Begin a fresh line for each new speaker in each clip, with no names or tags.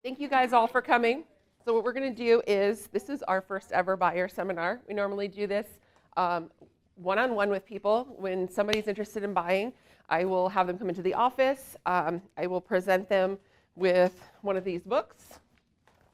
Thank you guys all for coming. So what we're going to do is, this is our first ever buyer seminar. We normally do this one-on-one with people. When somebody's interested in buying, I will have them come into the office. I will present them with one of these books.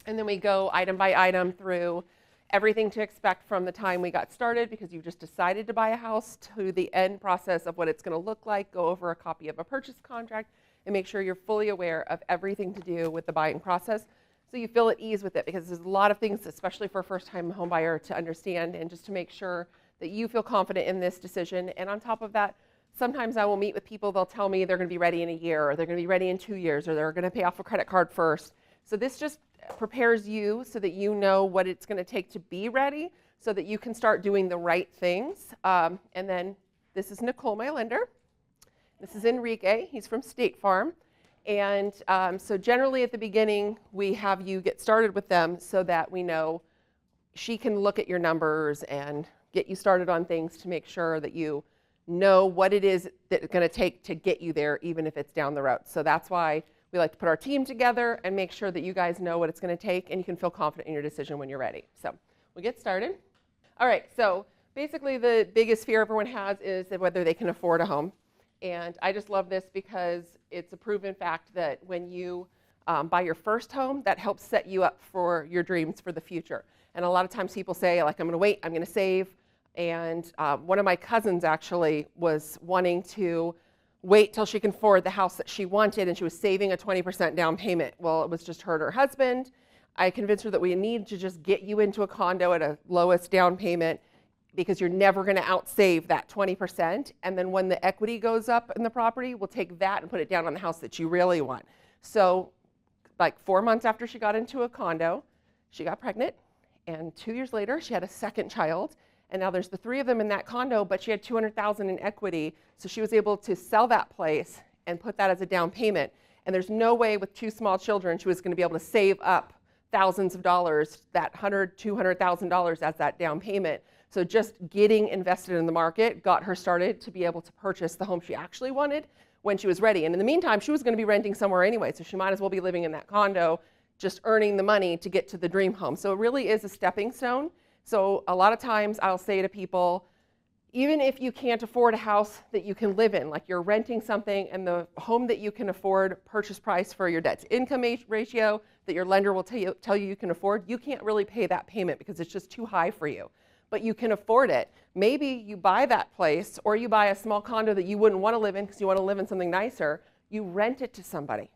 And then we go item by item through everything to expect from the time we got started, because you've just decided to buy a house, to the end process of what it's going to look like, go over a copy of a purchase contract, and make sure you're fully aware of everything to do with the buying process so you feel at ease with it, because there's a lot of things, especially for a first-time home buyer, to understand, and just to make sure that you feel confident in this decision. And on top of that, sometimes I will meet with people, they'll tell me they're going to be ready in a year, or they're going to be ready in 2 years, or they're going to pay off a credit card first. So this just prepares you so that you know what it's going to take to be ready, so that you can start doing the right things. And then this is Nicole, my lender. This is Enrique, he's from State Farm. And so generally at the beginning, we have you get started with them so that we know she can look at your numbers and get you started on things to make sure that you know what it is that's going to take to get you there, even if it's down the road. So that's why we like to put our team together and make sure that you guys know what it's going to take, and you can feel confident in your decision when you're ready. So we'll get started. All right, so basically the biggest fear everyone has is that whether they can afford a home. And I just love this because it's a proven fact that when you buy your first home, that helps set you up for your dreams for the future. And a lot of times people say, like, I'm going to wait, I'm going to save. And one of my cousins actually was wanting to wait till she can afford the house that she wanted, and she was saving a 20% down payment. Well, it was just her and her husband. I convinced her that we need to just get you into a condo at a lowest down payment, because you're never going to outsave that 20%. And then when the equity goes up in the property, we'll take that and put it down on the house that you really want. So like 4 months after she got into a condo, she got pregnant. And 2 years later, she had a second child. And now there's the 3 of them in that condo, but she had $200,000 in equity. So she was able to sell that place and put that as a down payment. And there's no way with 2 small children she was going to be able to save up thousands of dollars, that $100,000, $200,000 as that down payment. So just getting invested in the market got her started to be able to purchase the home she actually wanted when she was ready. And in the meantime, she was going to be renting somewhere anyway, so she might as well be living in that condo, just earning the money to get to the dream home. So it really is a stepping stone. So a lot of times I'll say to people, even if you can't afford a house that you can live in, like you're renting something and the home that you can afford, purchase price for your debt to income ratio that your lender will tell you you can afford, you can't really pay that payment because it's just too high for you. But you can afford it. Maybe you buy that place, or you buy a small condo that you wouldn't want to live in because you want to live in something nicer. You rent it to somebody,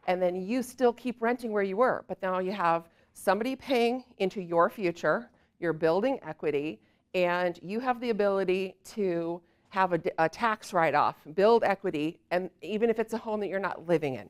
and then you still keep renting where you were. But now you have somebody paying into your future, you're building equity, and you have the ability to have a tax write-off, build equity, and even if it's a home that you're not living in.